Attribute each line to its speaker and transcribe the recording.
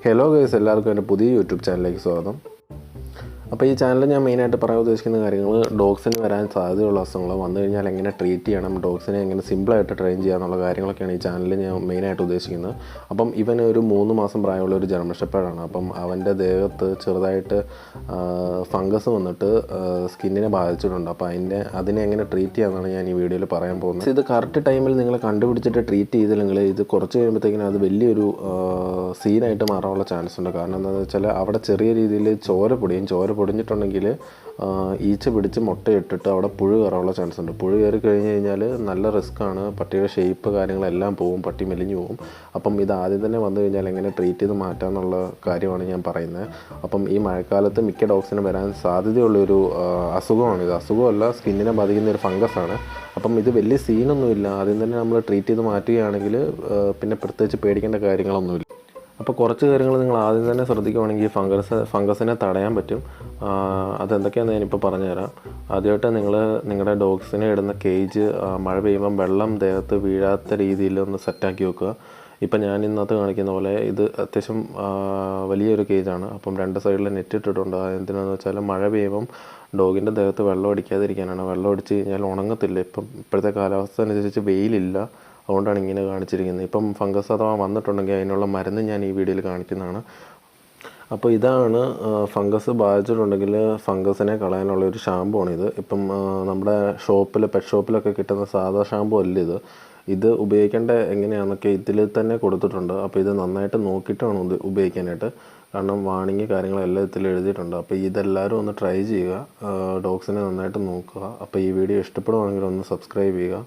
Speaker 1: Hello guys, എല്ലാവർക്കും എൻ്റെ പുതിയ യൂട്യൂബ് ചാനലിലേക്ക് സ്വാഗതം. അപ്പോൾ ഈ ചാനലിൽ ഞാൻ മെയിനായിട്ട് പറയാൻ ഉദ്ദേശിക്കുന്ന കാര്യങ്ങൾ ഡോഗ്സിന് വരാൻ സാധ്യതയുള്ള അസുഖങ്ങൾ വന്നു കഴിഞ്ഞാൽ എങ്ങനെ ട്രീറ്റ് ചെയ്യണം, ഡോഗ്സിനെ എങ്ങനെ സിമ്പിളായിട്ട് ട്രെയിൻ ചെയ്യാന്നുള്ള കാര്യങ്ങളൊക്കെയാണ് ഈ ചാനലിൽ ഞാൻ മെയിനായിട്ട് ഉദ്ദേശിക്കുന്നത്. അപ്പം ഇവന് ഒരു 3 മാസം പ്രായമുള്ള ഒരു ജർമ്മൻ ഷെപ്പേർഡാണ്. അപ്പം അവൻ്റെ ദേഹത്ത് ചെറുതായിട്ട് ഫംഗസ് വന്നിട്ട് സ്കിന്നിനെ ബാധിച്ചിട്ടുണ്ട്. അപ്പോൾ അതിനെ എങ്ങനെ ട്രീറ്റ് ചെയ്യാമെന്നാണ് ഞാൻ ഈ വീഡിയോയിൽ പറയാൻ പോകുന്നത്. ഇത് കറക്റ്റ് ടൈമിൽ നിങ്ങൾ കണ്ടുപിടിച്ചിട്ട് ട്രീറ്റ് ചെയ്തില്ലെങ്കിൽ ഇത് കുറച്ച് കഴിയുമ്പോഴത്തേക്കിനും അത് വലിയൊരു സീനായിട്ട് മാറാനുള്ള ചാൻസ് ഉണ്ട്. കാരണം എന്താണെന്ന് വെച്ചാൽ അവിടെ ചെറിയ രീതിയിൽ ചോര പൊടിഞ്ഞിട്ടുണ്ടെങ്കിൽ ഈച്ച പിടിച്ച് മുട്ടയിട്ടിട്ട് അവിടെ പുഴു കയറാനുള്ള ചാൻസ് ഉണ്ട്. പുഴു കയറി കഴിഞ്ഞ് കഴിഞ്ഞാൽ നല്ല റിസ്ക്കാണ്. പട്ടിയുടെ ഷേപ്പ് കാര്യങ്ങളെല്ലാം പോവും, പട്ടി മെലിഞ്ഞു പോവും. അപ്പം ഇത് ആദ്യം തന്നെ വന്നു കഴിഞ്ഞാൽ എങ്ങനെ ട്രീറ്റ് ചെയ്ത് മാറ്റാമെന്നുള്ള കാര്യമാണ് ഞാൻ പറയുന്നത്. അപ്പം ഈ മഴക്കാലത്ത് മിക്ക ഡോഗ്സിനും വരാൻ സാധ്യതയുള്ളൊരു അസുഖമാണിത്. അസുഖമല്ല, സ്കിന്നിനെ ബാധിക്കുന്ന ഒരു ഫംഗസാണ്. അപ്പം ഇത് വലിയ സീനൊന്നുമില്ല. ആദ്യം തന്നെ നമ്മൾ ട്രീറ്റ് ചെയ്ത് മാറ്റുകയാണെങ്കിൽ പിന്നെ പ്രത്യേകിച്ച് പേടിക്കേണ്ട കാര്യങ്ങളൊന്നുമില്ല. അപ്പോൾ കുറച്ച് കാര്യങ്ങൾ നിങ്ങൾ ആദ്യം തന്നെ ശ്രദ്ധിക്കുകയാണെങ്കിൽ ഫംഗസിനെ തടയാൻ പറ്റും. അതെന്തൊക്കെയാണെന്ന് ഞാനിപ്പോൾ പറഞ്ഞുതരാം. ആദ്യമായിട്ട് നിങ്ങളുടെ ഡോഗ്സിനെ ഇടുന്ന കേജ് മഴ പെയ്യുമ്പം വെള്ളം ദേഹത്ത് വീഴാത്ത രീതിയിൽ ഒന്ന് സെറ്റാക്കി വെക്കുക. ഇപ്പം ഞാൻ ഇന്നത്തെ കാണിക്കുന്ന പോലെ ഇത് അത്യാവശ്യം വലിയൊരു കേജാണ്. അപ്പം 2 സൈഡിൽ നെറ്റ് ഇട്ടിട്ടുണ്ട്. എന്തിനാണെന്ന് വെച്ചാൽ മഴ പെയ്യുമ്പം ഡോഗിൻ്റെ ദേഹത്ത് വെള്ളം അടിക്കാതിരിക്കാനാണ്. വെള്ളം അടിച്ച് കഴിഞ്ഞാൽ ഉണങ്ങത്തില്ല. ഇപ്പോഴത്തെ കാലാവസ്ഥ അനുസരിച്ച് വെയിലില്ല, അതുകൊണ്ടാണ് ഇങ്ങനെ കാണിച്ചിരിക്കുന്നത്. ഇപ്പം ഫംഗസ് അഥവാ വന്നിട്ടുണ്ടെങ്കിൽ അതിനുള്ള മരുന്ന് ഞാൻ ഈ വീഡിയോയിൽ കാണിക്കുന്നതാണ്. അപ്പോൾ ഇതാണ് ഫംഗസ് ബാധിച്ചിട്ടുണ്ടെങ്കിൽ ഫംഗസിനെ കളയാനുള്ള ഒരു ഷാമ്പു ആണിത്. ഇപ്പം നമ്മുടെ പെറ്റ് ഷോപ്പിലൊക്കെ കിട്ടുന്ന സാധാ ഷാമ്പു അല്ല ഇത് ഉപയോഗിക്കേണ്ട എങ്ങനെയാണെന്നൊക്കെ ഇതിൽ തന്നെ കൊടുത്തിട്ടുണ്ട്. അപ്പോൾ ഇത് നന്നായിട്ട് നോക്കിയിട്ട് വേണം ഉപയോഗിക്കാനായിട്ട്. കാരണം വാണിങ് കാര്യങ്ങളെല്ലാം ഇതിൽ എഴുതിയിട്ടുണ്ട്. അപ്പോൾ ഇതെല്ലാവരും ഒന്ന് ട്രൈ ചെയ്യുക, ഡോഗ്സിനെ നന്നായിട്ട് നോക്കുക. അപ്പോൾ ഈ വീഡിയോ ഇഷ്ടപ്പെടുവാണെങ്കിൽ ഒന്ന് സബ്സ്ക്രൈബ് ചെയ്യുക.